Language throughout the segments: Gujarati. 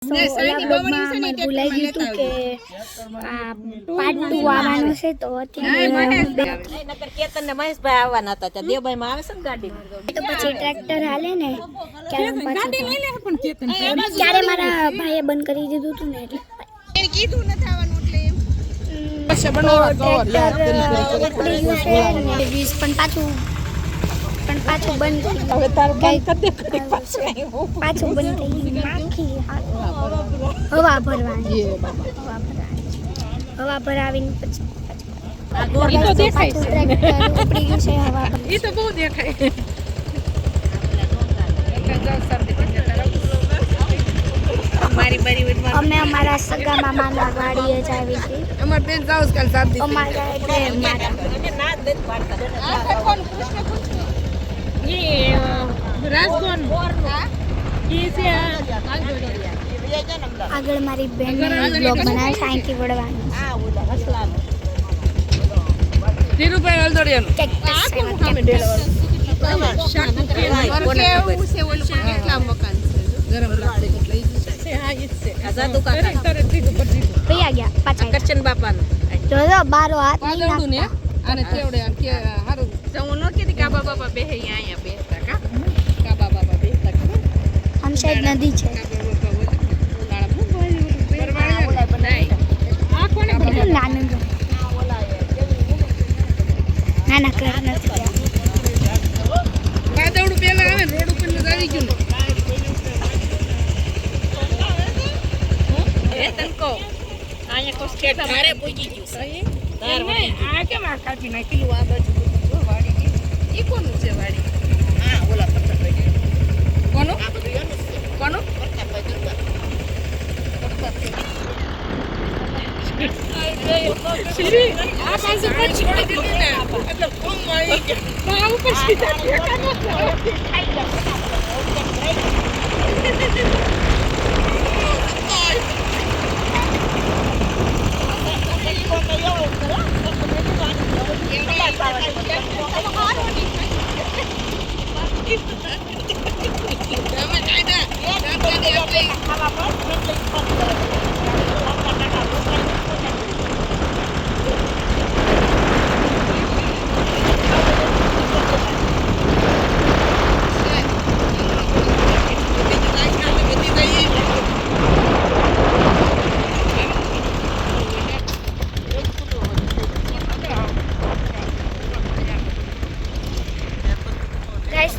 ભૂલાઈ ગયું હતું કે આ પાર્ટ 2 આવવાનું છે તો અત્યારે કેતન ને મહેશભાઈ આવવાના હતા દેવભાઈ માં આવે છે ને ગાડી તો પછી ટ્રેક્ટર હાલે ને ત્યારે મારા ભાઈએ બંધ કરી દીધું હતું ને એટલે કીધું નથી આવવાનું એટલે એમ પછી બનાવવા કવર યાદ કરી વીસ પણ પાછું બંધ કરી હવે તાર બંધ કરી દે પાછું બંધ થઈ નાખી હવા ભરવાની હવા ભરાવીને પછી ઈ તો દેખાય છે ઉપડી ગયું છે હવા ઈ તો બહુ દેખાય અમે અમારા સગા મામાના વાડીએ જ આવી હતી અમાર બેન જાવ કાલ શાદી અમારા એટલે મારા રાજગોન આગળ મારી બેન બ્લોગ બનાવે છે અહીંથી વળવાનું ધીરુભાઈ હલદડિયાનું કેટલા મકાન છે ગરમ લાકડી કરશન બાપાનું બારો હાથ નહીં ને અને તેવડે હારું હું ન કીધી કાબા બાપા બેહે અહીંયા બેસતા કાબા બાપા બેસતા આમ સાઈડ નદી છે નાના ઘર નથી વાદળું પેલા આવે રોડ ઉપર આવી ગયું એ તનકો અહીંયા કોઈ સ્ટેટ ધારે પૂજી ગયું આ કેમ આ કાપી નાખેલું આ બાજુ વાડી ઈ કોનું છે વાડી હા ઓલા પથ્થર કોનું આ બધું એનું છે કોનું શીરી આ પાસે પછી દીધું ને એટલે કોમ આવી ગયા આ ઉપર સીધા ઠેકાનો ખાઈ ગયા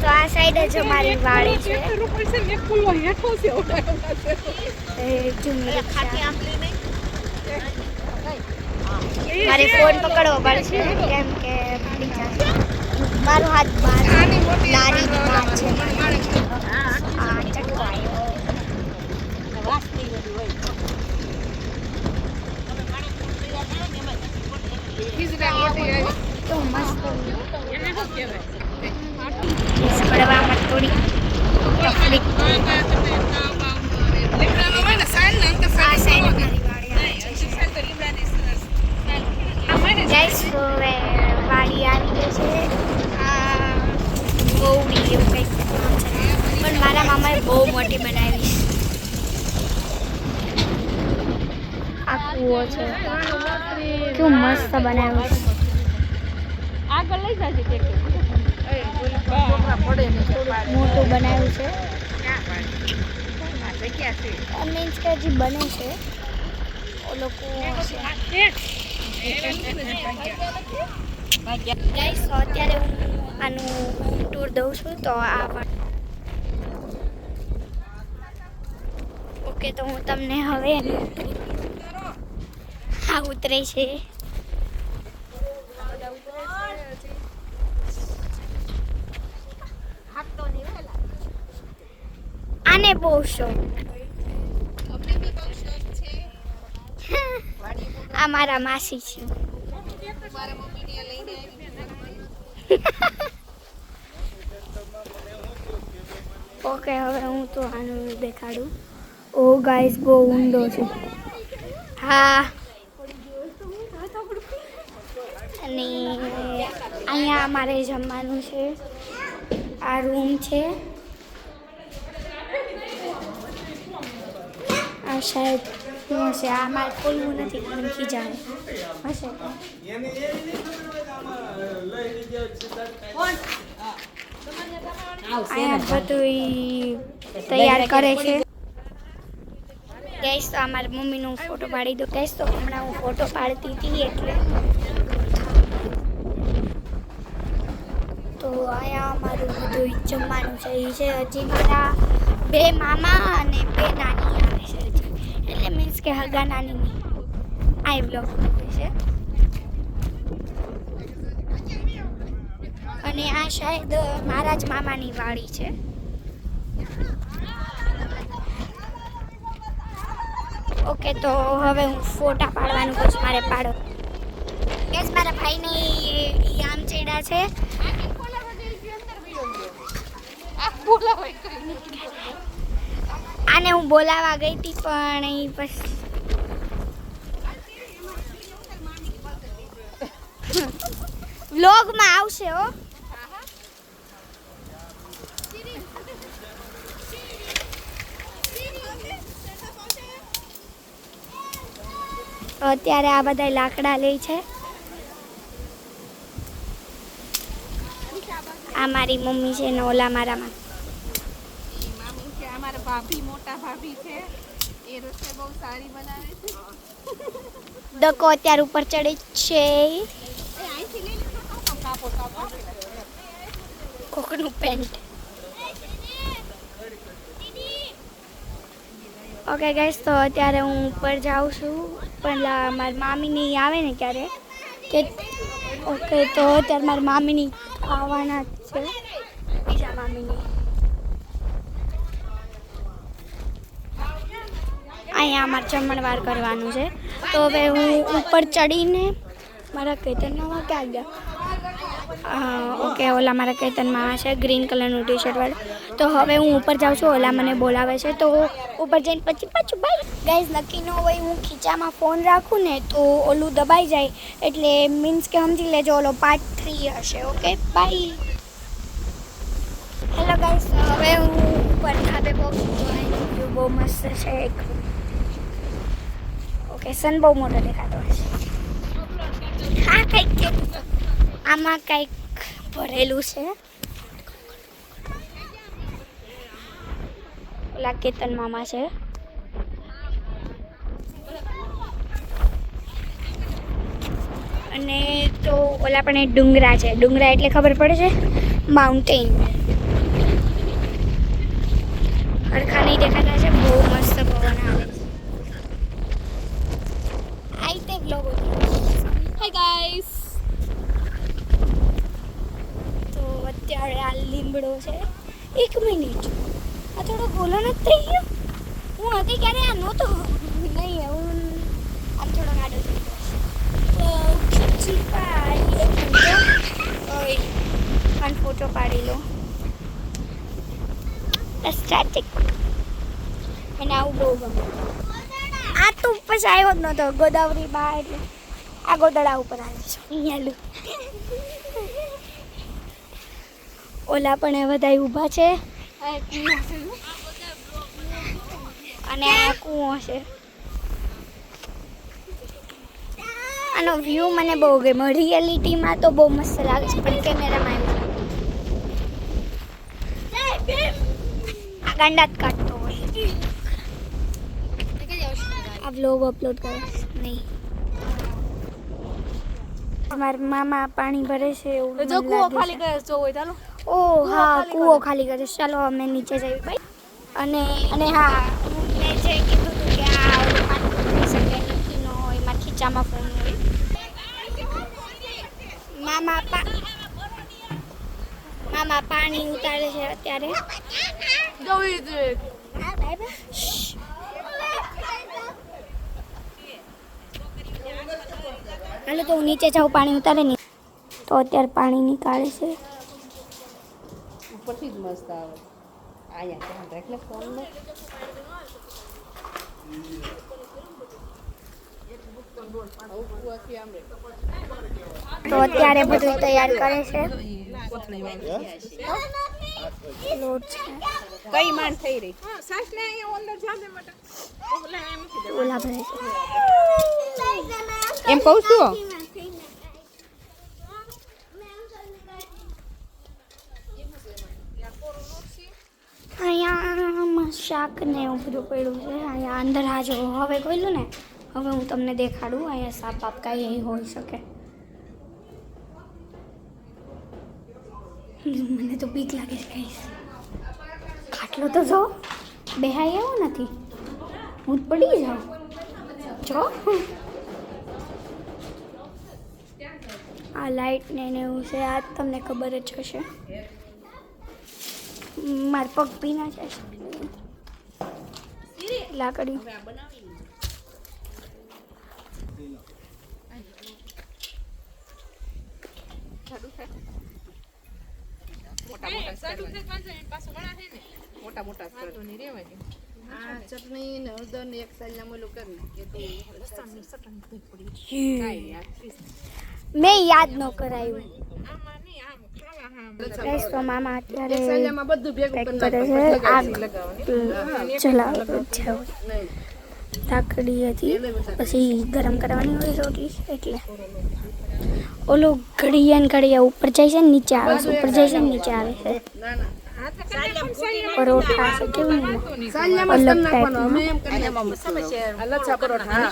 તો આ સાઈડ જ અમારી વાડી છે મારે ફોન પકડવો પડશે કેમ કે મારો હાથ બહાર લારી બહાર છે તો મસ્ત પડવામાં થોડી તકલીફ વાડી આવી ગઈ છે બહુ બી એવું કંઈક પણ મારા મામાએ બહુ મોટી બનાવી આ કૂવો છે કેવું મસ્ત બનાવ્યું છે આગળ લઈ જાજે મોટું બનાવ્યું છે મીન્સ કે હજી બને છે ઓ લોકો ગાઈસ અત્યારે હું આનું ટૂર દઉં છું તો આ ઓકે તો હું તમને હવે આ ઉતરે છે આને બહુ શોખ આ મારા માસી છે ઓકે હવે હું તો આનું દેખાડું ઓ ગાઈસ બહુ ઊંડો છે હા અને અહીંયા અમારે જમવાનું છે આ રૂમ છે શાયદ શું હશે, આ મારે ખોલવું નથી, મને ખીજાય હશે. અહીંયા બધું તૈયાર કરે છે. ગઈશ તો અમારી મમ્મીનો ફોટો પાડી દો. ગઈશ તો હમણાં હું ફોટો પાડતી હતી એટલે તો અહીંયા અમારું બધું જમવાનું છે. એ છે હજી મારા 2 મામા અને 2 નાની આવે છે હજી, એટલે મીન્સ કે હગા નાનીની આ બ્લોગ છે. અને આ શાયદ મારા જ મામાની વાડી છે. ઓકે, તો હવે હું ફોટા પાડવાનું કહું છું, મારે પાડો. ગેસ મારા ભાઈને આમ ચડ્યા છે. આને હું બોલાવા ગઈ હતી પણ એ પછી વ્લોગમાં આવશે હો. અત્યારે આ બધા લાકડા લે છે. આ મારી મમ્મી છે ને ઓલા મારા માં મામી છે, અમારા ભાભી મોટા ભાભી છે, એ રસોઈ બહુ સારી બનાવે છે. દકો અત્યારે ઉપર ચડે છે. કોકનું પેન્ટ. ઓકે ગાઈસ, તો અત્યારે હું ઉપર જાઉં છું. પણ મારી મામીની આવે ને ક્યારે કે ઓકે, તો અત્યારે મારી મામીની આવવાના છે. બીજા મામીની અહીંયા અમારે જમણવાર કરવાનું છે. તો હવે હું ઉપર ચડીને મારા કેતનમાં ક્યાં ગયા? ઓકે, ઓલા મારા કેતનમાં છે ગ્રીન કલરનું ટી શર્ટ વાળું. તો હવે હું ઉપર જાઉં છું. ઓલા મને બોલાવે છે તો ઉપર જઈને પછી પાછું બાય. ગાઈઝ, નક્કી ન હોય હું ખીચામાં ફોન રાખું ને તો ઓલું દબાઈ જાય, એટલે મીન્સ કે સમજી લેજો ઓલો પાર્ટ 3 હશે. Okay, by. હેલો ગાઈઝ, હવે હું ઉપર ધાબે પહોંચું તો એનું વ્યૂ બહુ મસ્ત છે. ઓકે, સન બહુ મોટો દેખાતો હશે. હા, કંઈક આમાં કંઈક ભરેલું છે. ઓલા કેતન મામા છે. અને તો ઓલા પણ ડુંગરા છે. ડુંગરા એટલે ખબર પડે છે, માઉન્ટેન. હરખા નહીં દેખાતા છે. બહુ મસ્ત પવન આવે છે. આઈ તે બ્લોગ. હાય ગાઈસ, તો અત્યારે આ લીમડો છે. 1 મિનિટ, આ થોડો ગોલો નથી થઈ ગયો? હું હતી ક્યારે આ નહોતો. નહીં, હું આમ થોડો ગાડો થઈ ગયો. તો ખીચી પાડી પણ ફોટો પાડી લો. સ્ટાર્ટિંગ મને આવું બહુ ગમે. આ તો પછી આવ્યો જ નહોતો. ગોદાવરી બા એટલે આ ગોદડા ઉપર આવે છે. અહીંયા લો. ઓલા પણ બધા ઊભા છે અને આ કૂવો છે. આનો વ્યૂ મને બહુ ગમ્યો. રિયાલિટીમાં તો બહુ મસ્ત લાગે છે, પણ કેમેરામાં એવું આ ગાંડા જ કાઢતો હોય. આ વ્લોગ અપલોડ કરે નહીં. મારા મામા પાણી ભરે છે એવું જો કૂવો ખાલી કરે જો હોય ચાલો. ઓ હા, કૂવો ખાલી કરે. ચાલો અમે નીચે જઈએ ભાઈ. અને હા, મેં જે કીધું હતું કે આ ઓલું થઈ શકે નથી ન હોય, એમાં ખીચામાં ફોન હોય. મામા પાણી ઉતારે છે અત્યારે. હાલો તો હું નીચે જાઉં પાણી ઉતારે નહીં. તો અત્યારે પાણી નીકાળે છે. ઉપરથી જ મસ્ત આવે. આયા ધ્યાન રાખ ને ફોનનો. તો અત્યારે બધું તૈયાર કરે છે. લોટ છે. કઈ માંડ થઈ રહી. સાસ ને અહીંયા અંદર જાને માટે. ઓલા એમ ઓલા ભરે છે. એમ કહું છું અહીંયા શાક ને એવું બધું પડ્યું છે. અહીંયા અંદર આ જો હવે ખોલ્યું ને, હવે હું તમને દેખાડું. અહીંયા સાપ બાપ કાંઈ અહીં હોઈ શકે. મને તો બીક લાગે છે કઈ. ખાટલો તો જો બેહાઈ એવો નથી, હું જ પડી જાઉં. જો આ લાઇટ ને એવું છે, આ તમને ખબર જ હશે. મારા પગ ભીના છે લાકડી. મોટા મોટા આ ચટણી ને હળદર ને એક સાઈડ ઓલું કરી મેં યાદ ન કરાયું. તો મામા અત્યારે બધું ભેગું પેક કરે છે. આગ જલાવે છે. લાકડી હતી, પછી ગરમ કરવાની હોય રોટલી, એટલે ઓલું ઘડિયા ને ઘડિયા ઉપર જાય છે ને નીચે આવે છે, ઉપર જાય છે ને નીચે આવે છે. પરોઠા છે કેવું અલગ ટાઈપના લચ્છા પરોઠા.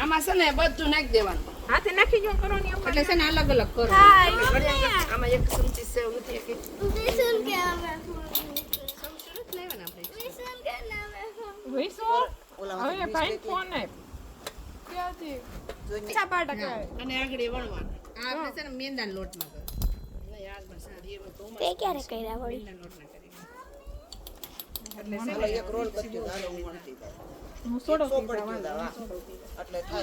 આમાં છે ને બધું નાખી દેવાનું. હાથે નાખી જો કરો ને એટલે છે ને અલગ અલગ કરો. આમાં એક ચમચી સેવ નથી કે હવે ભાઈ ફોન આપ અને આગળ વણવાનું. આ આપણે છે ને મેંદાના લોટમાં કરો. તે ક્યારે કર્યા વળી?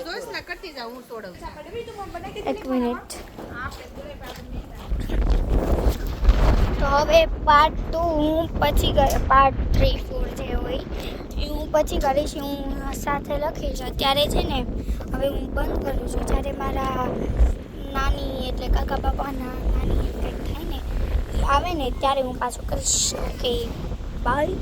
દોસ્ત ના કટી જાવ, હું સોડવ. એક મિનિટ. તો હવે પાર્ટ 2 હું પછી પાર્ટ 3 4 જે હોય એ હું પછી કરીશ. હું સાથે લખીશ. અત્યારે છે ને હવે હું બંધ કરું છું. જ્યારે મારા નાની એટલે કાકા બાપાના નાની એમ કંઈક થાય ને આવે ને ત્યારે હું પાછું કરીશ. Okay bye.